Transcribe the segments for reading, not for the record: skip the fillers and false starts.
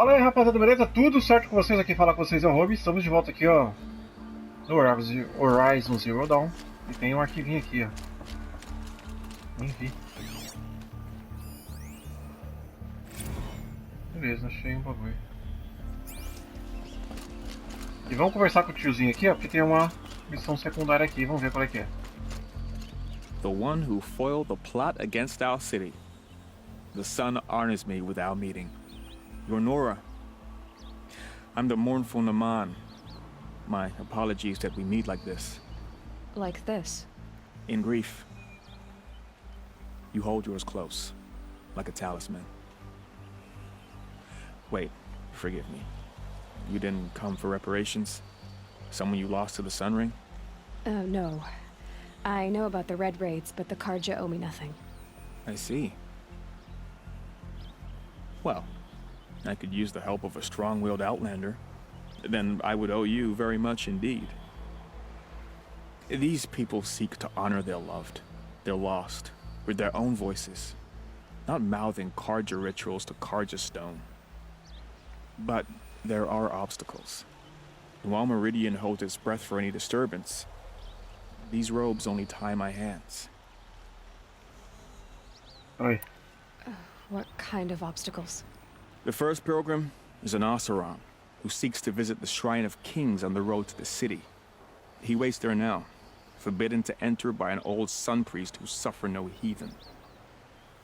Fala aí, rapaziada, beleza? Tudo certo com vocês? Aqui falar com vocês é o Rob. Estamos de volta aqui, ó, no Horizon Zero Dawn. E tem um arquivinho aqui, ó. Nem vi. Beleza, achei um bagulho. E vamos conversar com o tiozinho aqui, ó, porque tem uma missão secundária aqui. Vamos ver qual é que é. The one who foiled the plot against our city. The sun honors me with our meeting. You're Nora. I'm the mournful Naman. My apologies that we meet like this. Like this? In grief. You hold yours close, like a talisman. Wait, forgive me. You didn't come for reparations? Someone you lost to the Sun Ring? No. I know about the Red Raids, but the Karja owe me nothing. I see. Well, I could use the help of a strong-willed outlander. Then I would owe you very much indeed. These people seek to honor their loved, their lost, with their own voices, not mouthing Karja rituals to Karja stone. But there are obstacles. And while Meridian holds its breath for any disturbance, these robes only tie my hands. Oi. What kind of obstacles? The first pilgrim is an Oseram, who seeks to visit the Shrine of Kings on the road to the city. He waits there now, forbidden to enter by an old sun priest who suffer no heathen.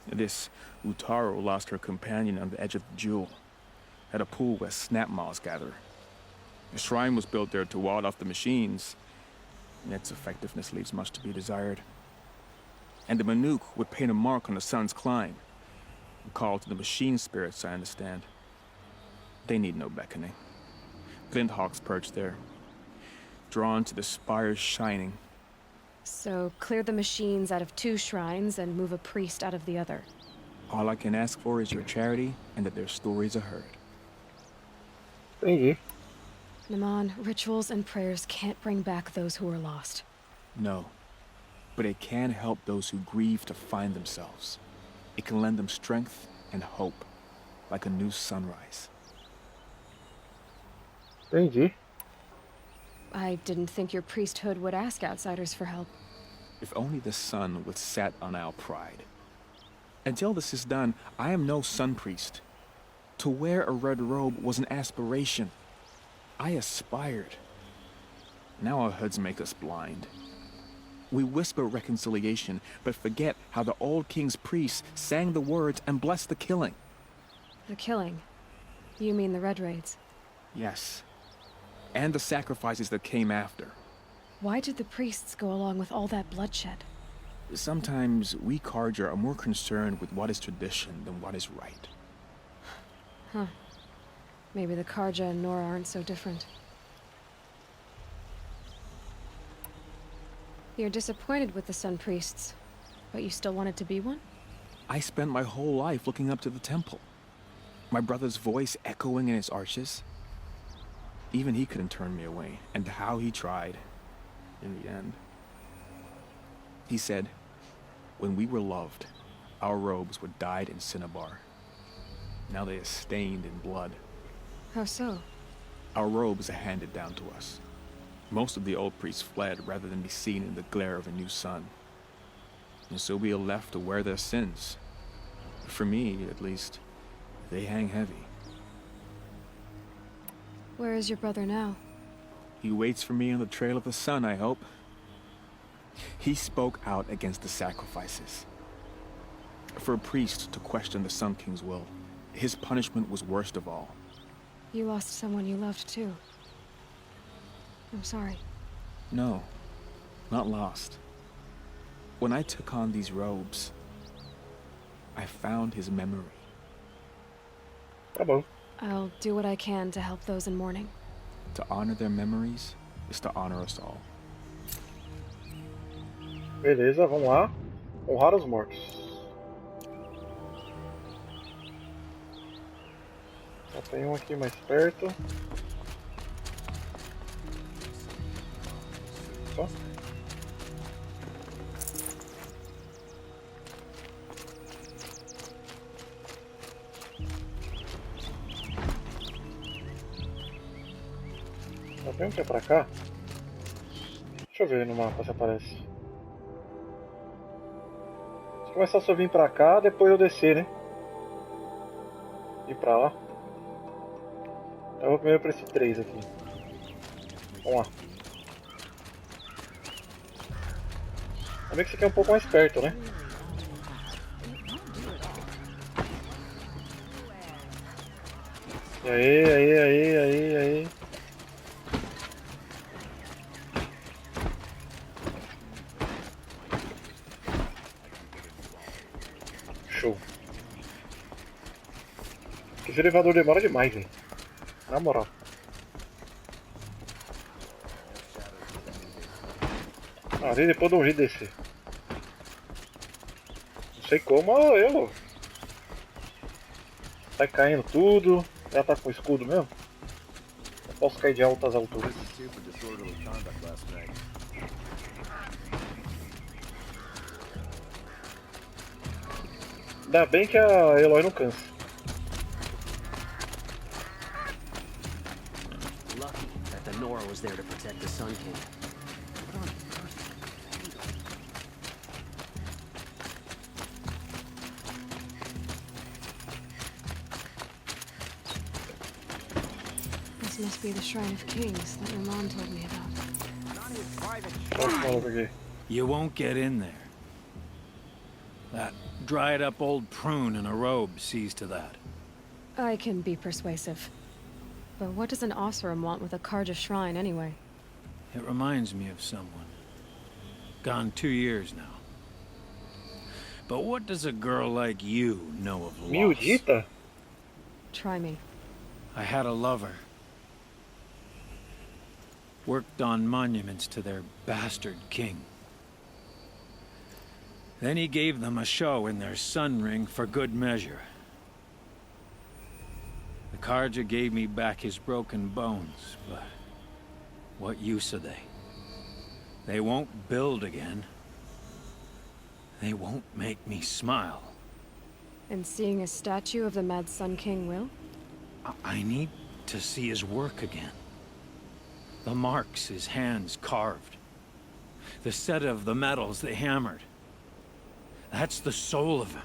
This Utaro lost her companion on the edge of the jewel, at a pool where snap moths gather. The shrine was built there to ward off the machines, and its effectiveness leaves much to be desired. And the Manuk would paint a mark on the sun's climb, a call to the machine spirits, I understand. They need no beckoning. Glinthawks perch there, drawn to the spire's shining. So, clear the machines out of two shrines and move a priest out of the other. All I can ask for is your charity and that their stories are heard. Entendi. Naman, rituals and prayers can't bring back those who are lost. No, but it can help those who grieve to find themselves. It can lend them strength and hope, like a new sunrise. Entendi. I didn't think your priesthood would ask outsiders for help. If only the sun would set on our pride. Until this is done, I am no sun priest. To wear a red robe was an aspiration. I aspired. Now our hoods make us blind. We whisper reconciliation, but forget how the old king's priests sang the words and blessed the killing. The killing? You mean the Red Raids? Yes. And the sacrifices that came after. Why did the priests go along with all that bloodshed? Sometimes we Karja are more concerned with what is tradition than what is right. Huh. Maybe the Karja and Nora aren't so different. You're disappointed with the Sun Priests, but you still wanted to be one? I spent my whole life looking up to the temple. My brother's voice echoing in its arches. Even he couldn't turn me away, and how he tried, in the end. He said, when we were loved, our robes were dyed in cinnabar. Now they are stained in blood. How so? Our robes are handed down to us. Most of the old priests fled rather than be seen in the glare of a new sun. And so we are left to wear their sins. For me, at least, they hang heavy. Where is your brother now? He waits for me on the trail of the sun, I hope. He spoke out against the sacrifices. For a priest to question the Sun King's will, his punishment was worst of all. You lost someone you loved too. I'm sorry. No, not lost. When I took on these robes, I found his memory. Tá bom. I'll do what I can to help those in mourning. To honor their memories is to honor us all. Beleza, vamos lá. Honrar os mortos. Só tem um aqui mais perto. Só. Tá vendo que é pra cá? Deixa eu ver no mapa se aparece. Se começar a vir pra cá, depois eu descer, né? Ir pra lá. Eu vou primeiro pra esse 3 aqui. Vamos lá. Também que esse aqui é um pouco mais perto, né? E aí. Show. Esse elevador demora demais, velho. Na moral. Ali depois dá um jeito de descer. Não sei como, eu. Tá caindo tudo. Já tá com escudo mesmo? Eu posso cair de altas alturas. Ainda bem que a Eloy não cansa. Lucky that the Nora was there to protect the Sun King. This must be the Shrine of Kings that your mom told me about. Olha esse maluco aqui. You won't get in there. That dried-up old prune in a robe sees to that. I can be persuasive. But what does an Osram want with a Karja shrine anyway? It reminds me of someone. Gone 2 years now. But what does a girl like you know of loss? Miudita? Try me. I had a lover. Worked on monuments to their bastard king. Then he gave them a show in their sun ring for good measure. The Karja gave me back his broken bones, but what use are they? They won't build again. They won't make me smile. And seeing a statue of the Mad Sun King will? I need to see his work again. The marks his hands carved. The set of the metals they hammered. That's the soul of him.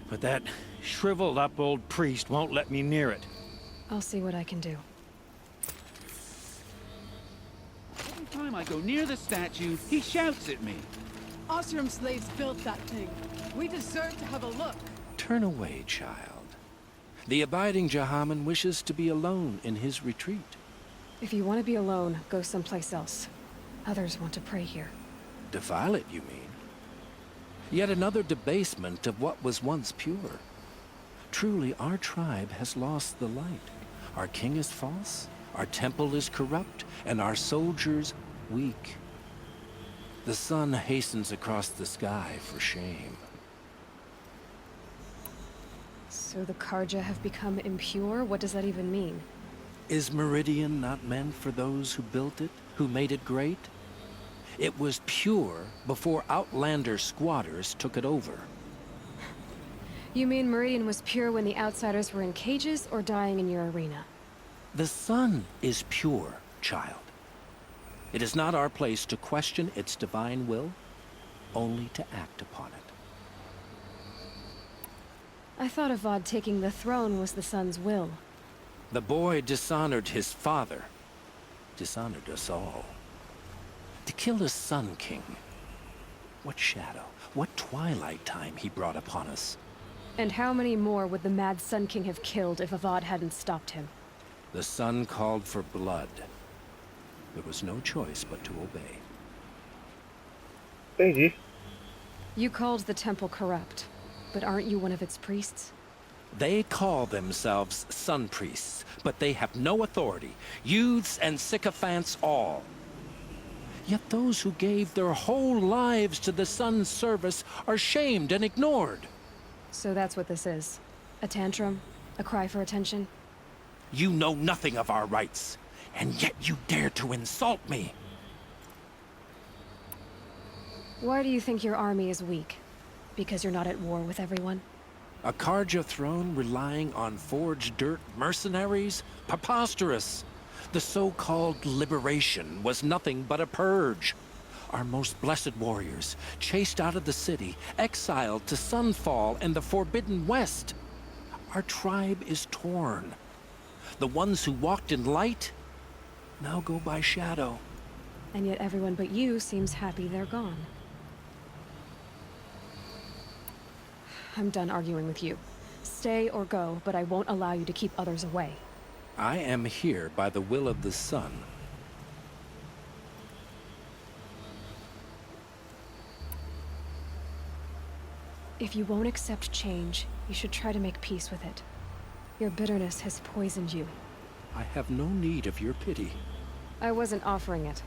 But that shriveled up old priest won't let me near it. I'll see what I can do. Every time I go near the statue, he shouts at me. Osram slaves built that thing. We deserve to have a look. Turn away, child. The abiding Jahaman wishes to be alone in his retreat. If you want to be alone, go someplace else. Others want to pray here. Defile it, you mean? Yet another debasement of what was once pure. Truly, our tribe has lost the light. Our king is false, our temple is corrupt, and our soldiers weak. The sun hastens across the sky for shame. So the Karja have become impure? What does that even mean? Is Meridian not meant for those who built it, who made it great? It was pure before outlander squatters took it over. You mean Meridian was pure when the outsiders were in cages or dying in your arena? The sun is pure, child. It is not our place to question its divine will, only to act upon it. I thought Avad taking the throne was the sun's will. The boy dishonored his father, dishonored us all. To kill a Sun King. What shadow, what twilight time he brought upon us. And how many more would the Mad Sun King have killed if Avad hadn't stopped him? The sun called for blood. There was no choice but to obey. Entendi. You called the temple corrupt, but aren't you one of its priests? They call themselves sun priests, but they have no authority. Youths and sycophants all. Yet those who gave their whole lives to the sun's service are shamed and ignored. So that's what this is. A tantrum? A cry for attention? You know nothing of our rights, and yet you dare to insult me. Why do you think your army is weak? Because you're not at war with everyone? A Karja throne relying on forged dirt mercenaries? Preposterous! The so-called liberation was nothing but a purge. Our most blessed warriors, chased out of the city, exiled to Sunfall and the Forbidden West. Our tribe is torn. The ones who walked in light now go by shadow. And yet everyone but you seems happy they're gone. I'm done arguing with you. Stay or go, but I won't allow you to keep others away. I am here by the will of the sun. If you won't accept change, you should try to make peace with it. Your bitterness has poisoned you. I have no need of your pity. I wasn't offering it.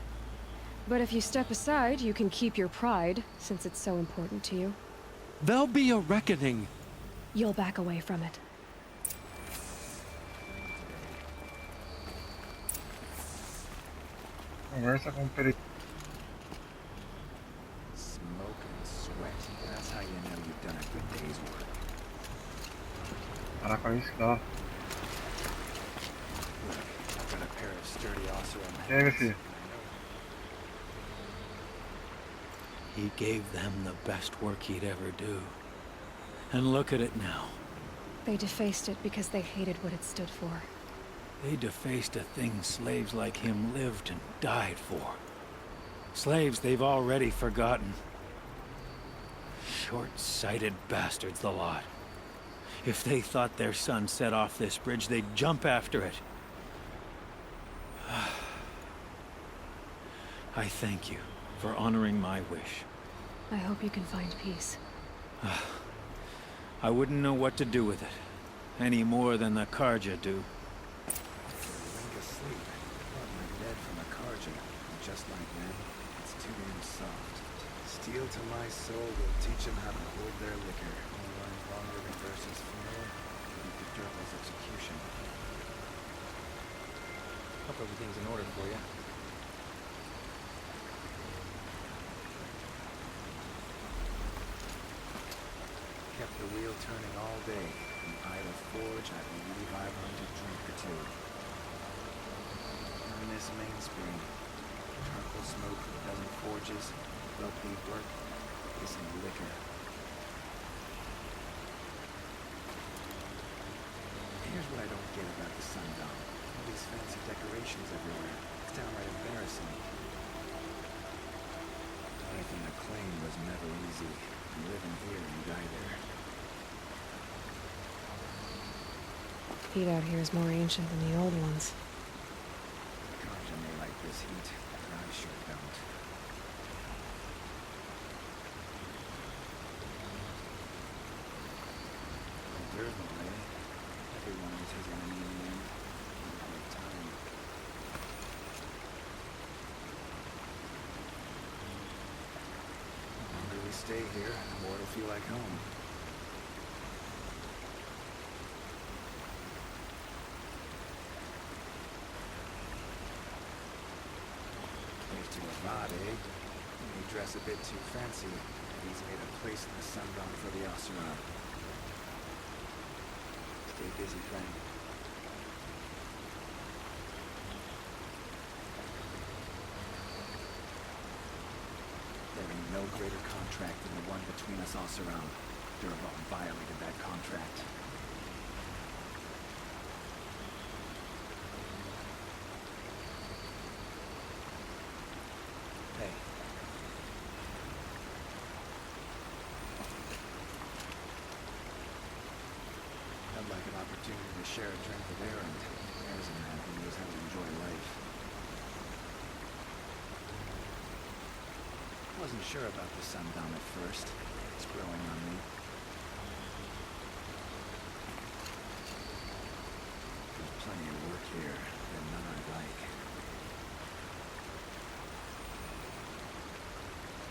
But if you step aside, you can keep your pride, since it's so important to you. There'll be a reckoning. You'll back away from it. Conversa com o perito. Smoke and sweat. That's how you know you've done a good day's work. Caraca, olha isso que dá. I've got a pair of sturdy ossuary E aí, meu filho? He gave them the best work he'd ever do. And look at it now. They defaced it because they hated what it stood for. They defaced a thing slaves like him lived and died for. Slaves they've already forgotten. Short-sighted bastards, the lot. If they thought their son set off this bridge, they'd jump after it. I thank you for honoring my wish. I hope you can find peace. I wouldn't know what to do with it, any more than the Karja do. Wink of sleep. Brought my bed from a Karja. Just like them, it's too damn soft. Steel to my soul will teach them how to hold their liquor. Only runs longer than versus funeral. Beat the Durbal's execution. Hope everything's in order for you. Kept the wheel turning all day. From idle forge, I believe I've earned a drink or two. On this mainspring, charcoal smoke from a dozen forges, well-paid work, is some liquor. Here's what I don't get about the Sundown. All these fancy decorations everywhere. It's downright embarrassing. Life in the claim was never easy. You live in here and you die there. Heat out here is more ancient than the old ones. Karja may like this heat, but I sure don't. There's no way. Everyone is his enemy in the end. All the time. The longer we stay here, the more it'll feel like home. Here's to Avad, eh? He may dress a bit too fancy, but he's made a place in the Sundown for the Oseram. Stay busy, friend. There ain't no greater contract than the one between us Oseram. Durval violated that contract. Hey. I'd like an opportunity to share a drink with Aaron. There's a man who knows how to enjoy life. Wasn't sure about the Sundown at first. It's growing on me. There's plenty of work here, and none I like.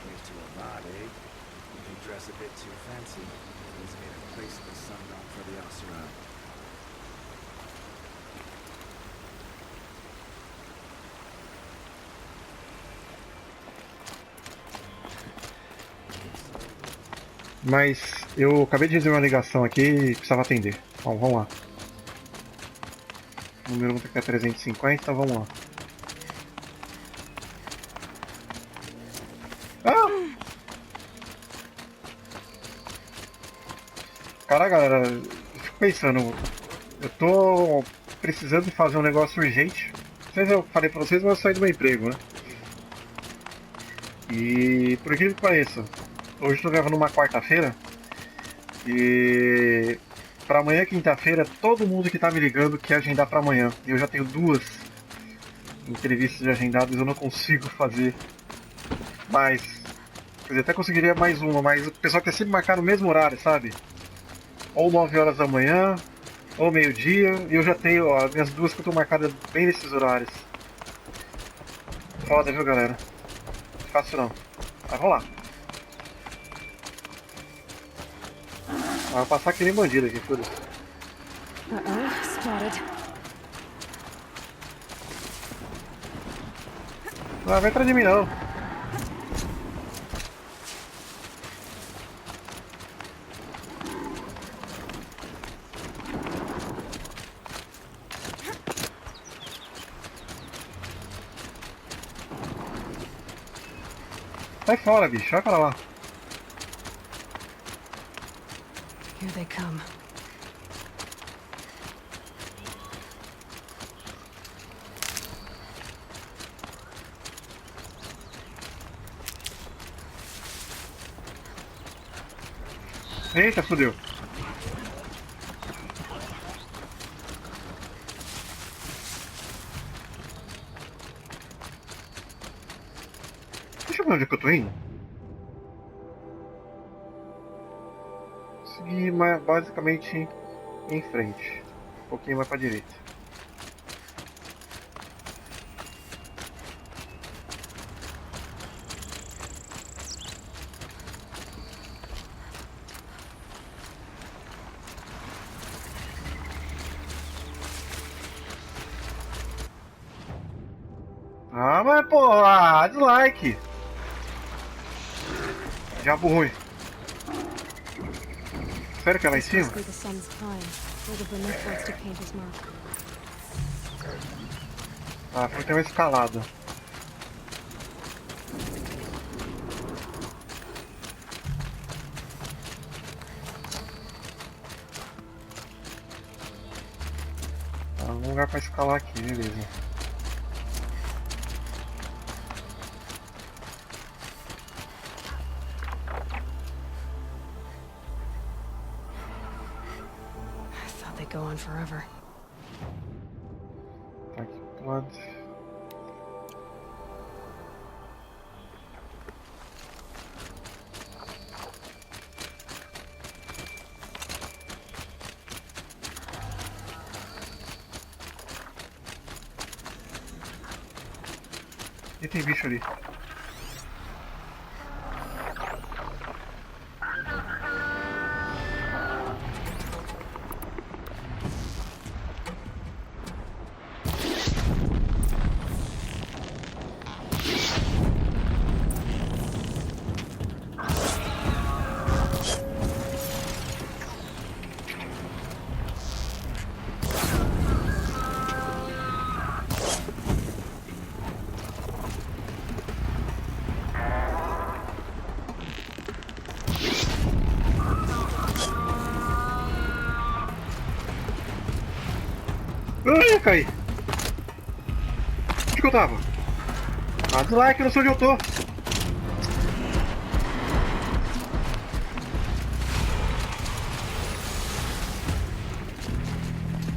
Here's to Avad, eh? If you dress a bit too fancy, he's made a place in the Sundown for the Oseram. Mas eu acabei de receber uma ligação aqui e precisava atender. Bom, vamos lá. O número 1 aqui é 350, então vamos lá. Ah! Cara, galera, eu fico pensando, eu tô precisando de fazer um negócio urgente. Não sei se eu falei pra vocês, mas eu saí do meu emprego, né? E por incrível que pareça, hoje eu tô gravando uma quarta-feira e pra amanhã, quinta-feira, todo mundo que tá me ligando quer agendar pra amanhã. E eu já tenho 2 entrevistas agendadas, eu não consigo fazer mais. Quer dizer, até conseguiria mais uma, mas o pessoal quer sempre marcar no mesmo horário, sabe? Ou 9 horas da manhã, ou meio-dia, e eu já tenho, ó, minhas 2 que eu tô marcadas bem nesses horários. Foda, viu, galera? Não é fácil não. Mas vamos lá. Vai passar que nem bandido aqui, foda-se. Uh-oh, spotted. Não vai atrás de mim não. Sai fora, bicho. Vai pra lá. Here they come. Eita, fodeu. Deixa eu ver onde é que eu tô indo. Seguir basicamente em frente. Um pouquinho mais pra direita. Ah, mas porra, dislike. Diabo ruim. Sério que é lá em cima? Must be the sun's prime, where the Vermouth wants to paint his mark. Ah, foi ter uma escalada. Tá, um lugar pra escalar aqui, beleza. I thought they'd go on forever. Tá aqui do lado. E tem bicho ali. Ai, caí. Onde que eu tava? Ah, dislike, eu não sei onde eu tô.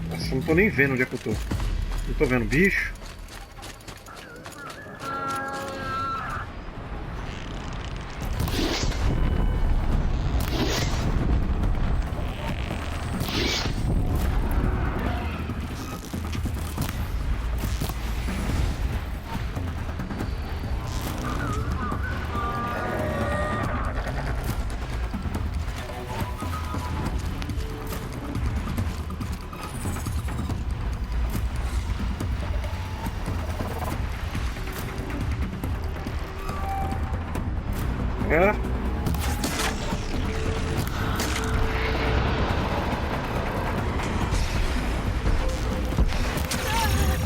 Nossa, eu não tô nem vendo onde é que eu tô. Não tô vendo bicho. É.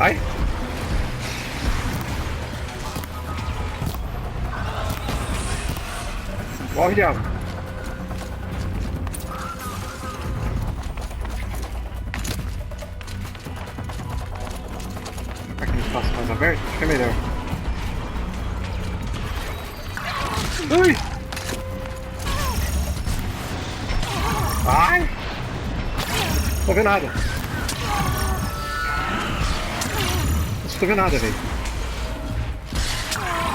Ai! Morre, diabo! Ficar aqui no espaço mais aberto, acho que é melhor. Ui! Ai! Não tô vendo nada. Não tô vendo nada, velho.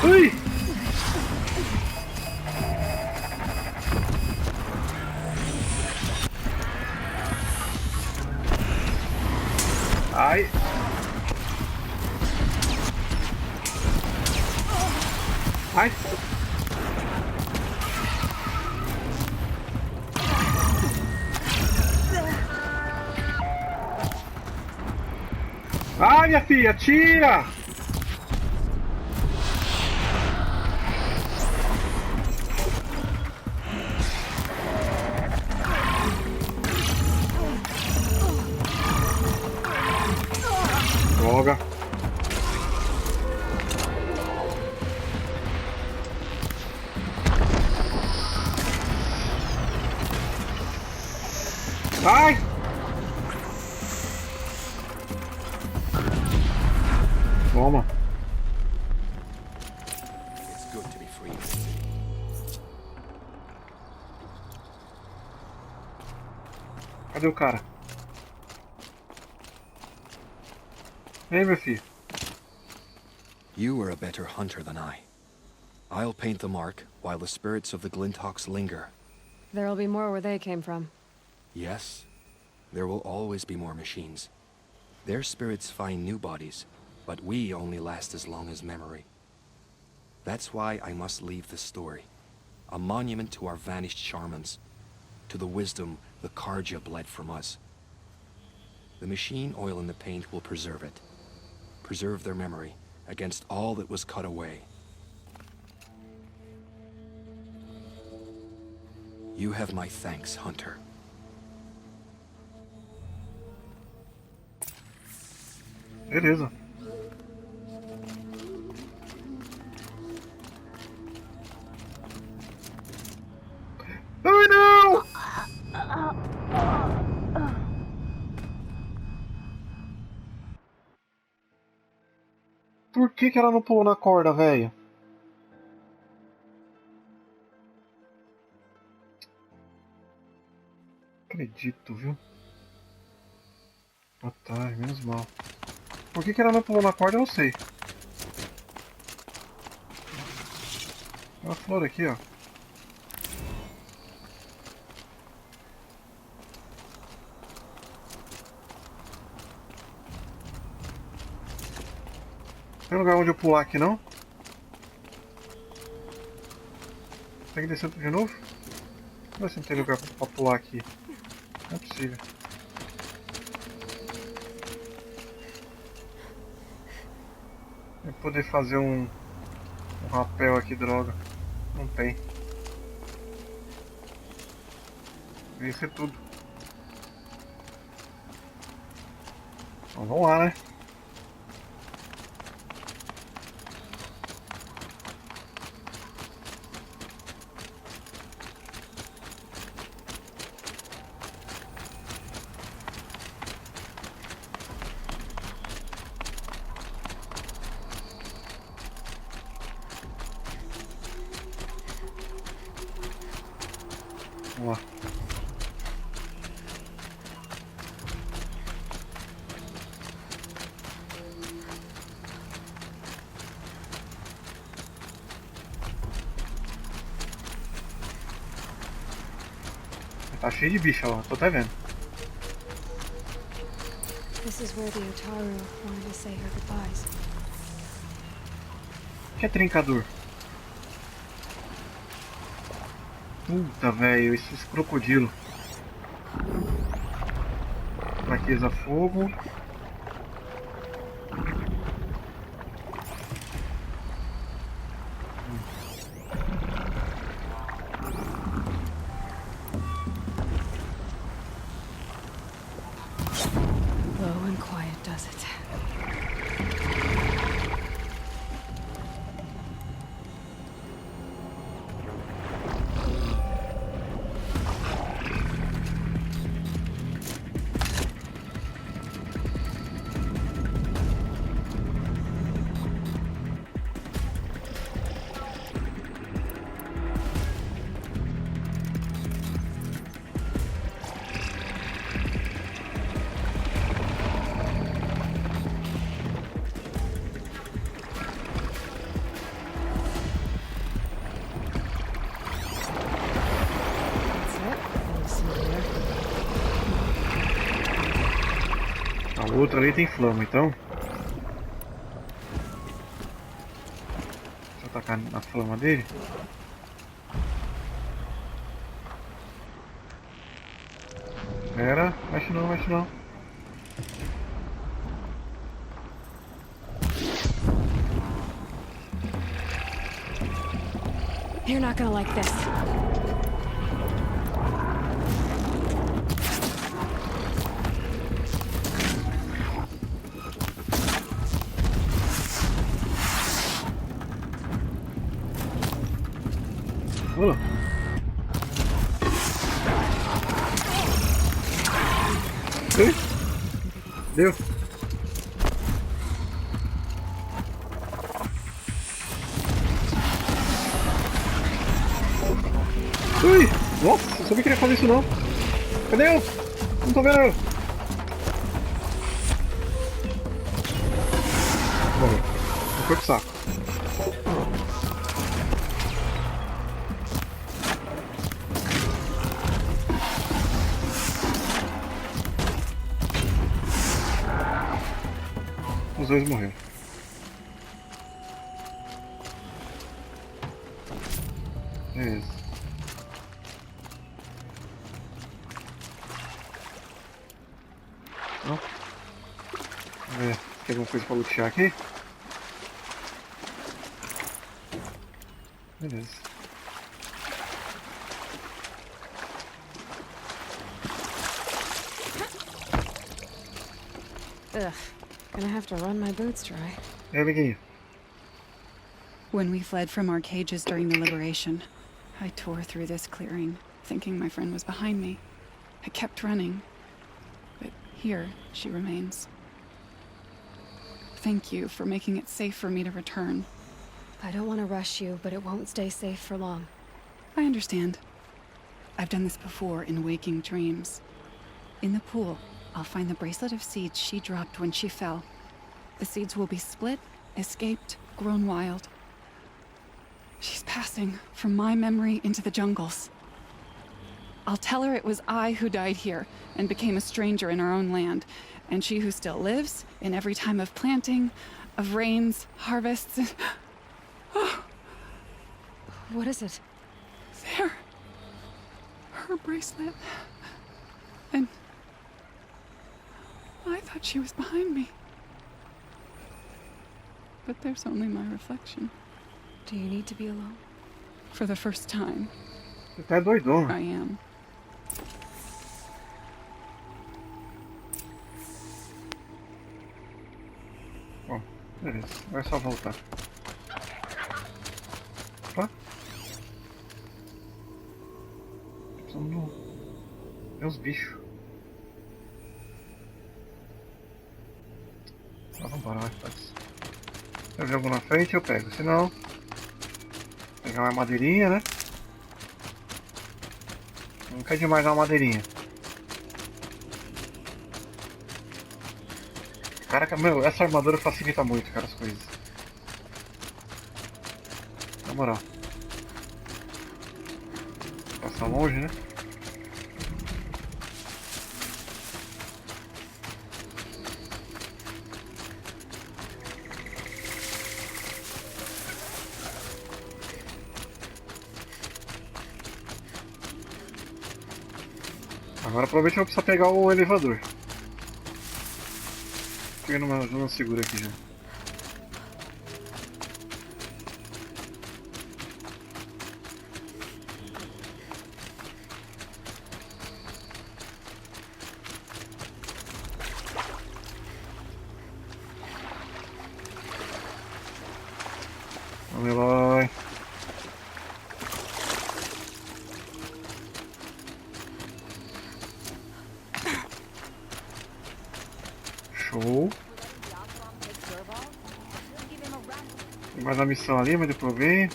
Ui! Ai! Ai! Ai, minha filha, tira! Droga. Ai! Toma. It's good to be free. Cadê o cara? Ei, meu filho. You are a better hunter than I. I'll paint the mark while the spirits of the Glinthawks linger. There'll be more where they came from. Yes, there will always be more machines. Their spirits find new bodies, but we only last as long as memory. That's why I must leave this story. A monument to our vanished shamans, to the wisdom the Karja bled from us. The machine oil in the paint will preserve it. Preserve their memory against all that was cut away. You have my thanks, Hunter. Beleza. Ai, não! Por que ela não pulou na corda, velho? Acredito, viu? Ah tá, menos mal. Por que ela não pulou na corda, eu não sei. Tem uma flor aqui, ó. Tem lugar onde eu pular aqui, não? Tem que descer de novo? Vamos ver se não tem lugar pra pular aqui. Não é possível. Eu poder fazer um rapel aqui, droga. Não tem. Isso é tudo. Então vamos lá, né? Vamos lá. Tá cheio de bicho, ó. Tô até vendo. This is where the Otaru wanted to say her goodbyes. O que é trincador? Puta, velho, esses crocodilos. Fraqueza fogo. Low and quiet does it. O outro ali tem flama, então. Deixa eu atacar na flama dele. Pera, mexe não, mexe não. You're not gonna like this. Pula. Ui. Deu. Ui! Nossa, eu sabia que queria fazer isso não. Cadê eu? Não tô vendo eu. Morreu. Não foi pro saco. Os dois morreram. Beleza. Não? Vamos ver. Tem alguma coisa pra lutear aqui? Beleza. Ugh. Gonna have to run my boots dry. E aí, amiguinho? When we fled from our cages during the liberation, I tore through this clearing, thinking my friend was behind me. I kept running, but here she remains. Thank you for making it safe for me to return. I don't want to rush you, but it won't stay safe for long. I understand. I've done this before in waking dreams. In the pool, I'll find the bracelet of seeds she dropped when she fell. The seeds will be split, escaped, grown wild. She's passing from my memory into the jungles. I'll tell her it was I who died here and became a stranger in our own land, and she who still lives in every time of planting, of rains, harvests. Oh, What is it? there. Her bracelet. And I thought she was behind me. But there's only my reflection. Do you need to be alone? For the first time, Você tá doidona. I am. Bom, beleza. Vai só voltar. Opa. Precisamos ver os bichos. Tá, vambora, vai, faz. Se eu ver algum na frente, eu pego. Se não, pegar uma madeirinha, né? Nunca é demais uma madeirinha. Caraca, meu, essa armadura facilita muito, cara, as coisas. Na moral. Passa longe, né? Agora provavelmente eu vou precisar pegar o elevador. Pegando uma segura aqui já. Vamos lá. Show. Tem mais uma missão ali, mas depois eu venho.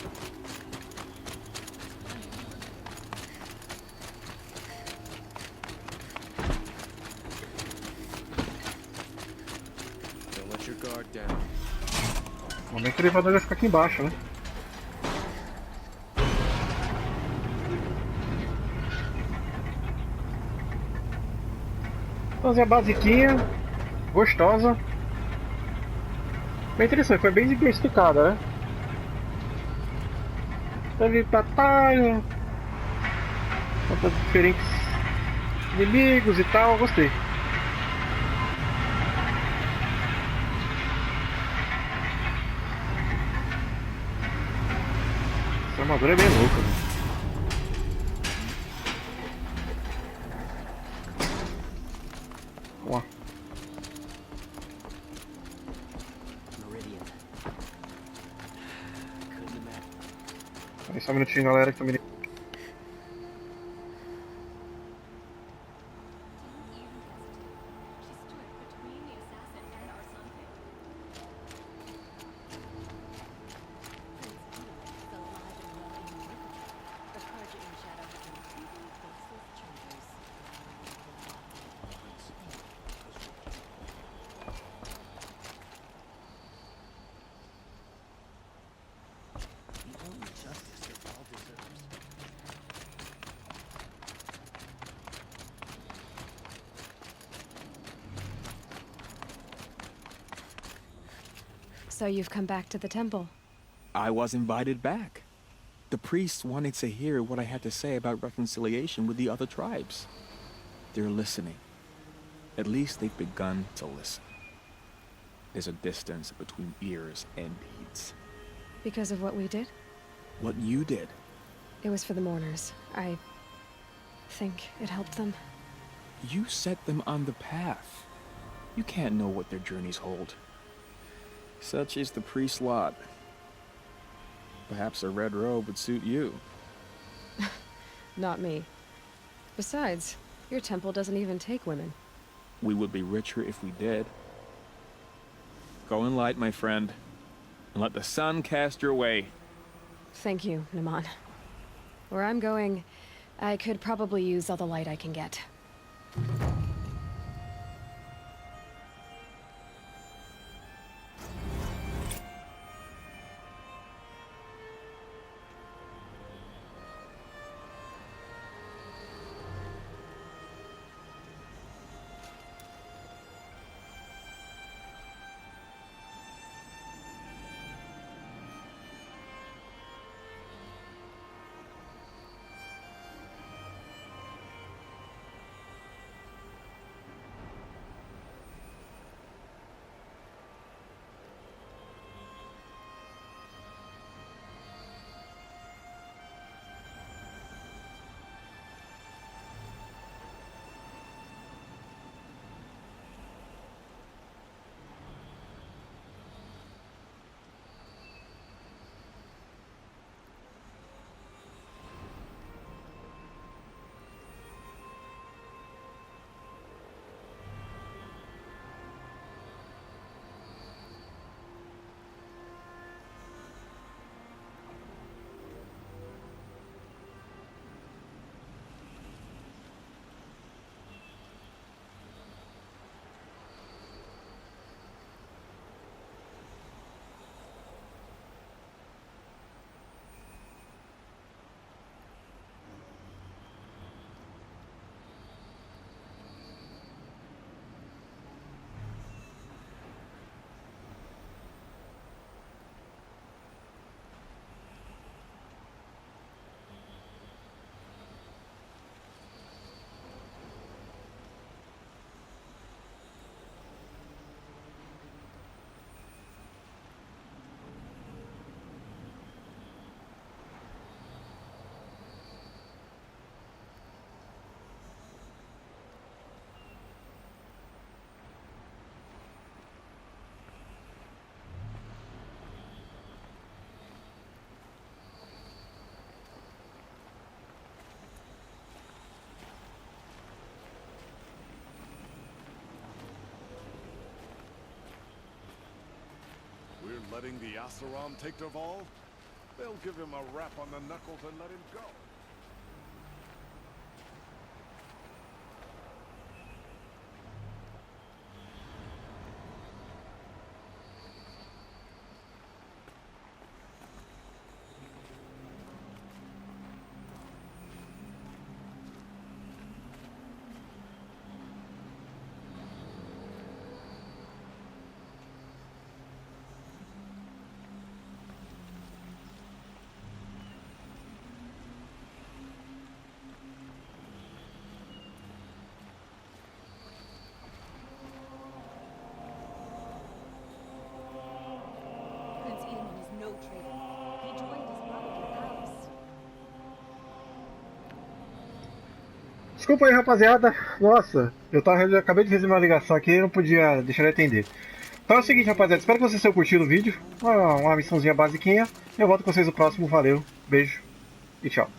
Don't let your guard down. Vamos ver que o elevador vai ficar aqui embaixo, né? Vamos fazer a basiquinha. gostosa. Bem interessante, foi bem diversificada, né? Teve batalha, contra diferentes inimigos e tal, gostei. Essa armadura é bem louca, né? Ó. Meridian. Couldn't imagine. Aí só um minutinho, galera, que também. So you've come back to the temple. I was invited back. The priests wanted to hear what I had to say about reconciliation with the other tribes. They're listening. At least they've begun to listen. There's a distance between ears and deeds. Because of what we did? What you did. It was for the mourners. I think it helped them. You set them on the path. You can't know what their journeys hold. Such is the priest's lot. Perhaps a red robe would suit you. Not me. Besides, your temple doesn't even take women. We would be richer if we did. Go in light, my friend, and let the sun cast your way. Thank you, Naman. Where I'm going, I could probably use all the light I can get. We're letting the Asaram take Derval? They'll give him a rap on the knuckles and let him go. Desculpa aí, rapaziada. Nossa, eu acabei de receber uma ligação aqui e não podia deixar de atender. Então é o seguinte, rapaziada. Espero que vocês tenham curtido o vídeo. Uma missãozinha basiquinha. Eu volto com vocês no próximo. Valeu, beijo e tchau.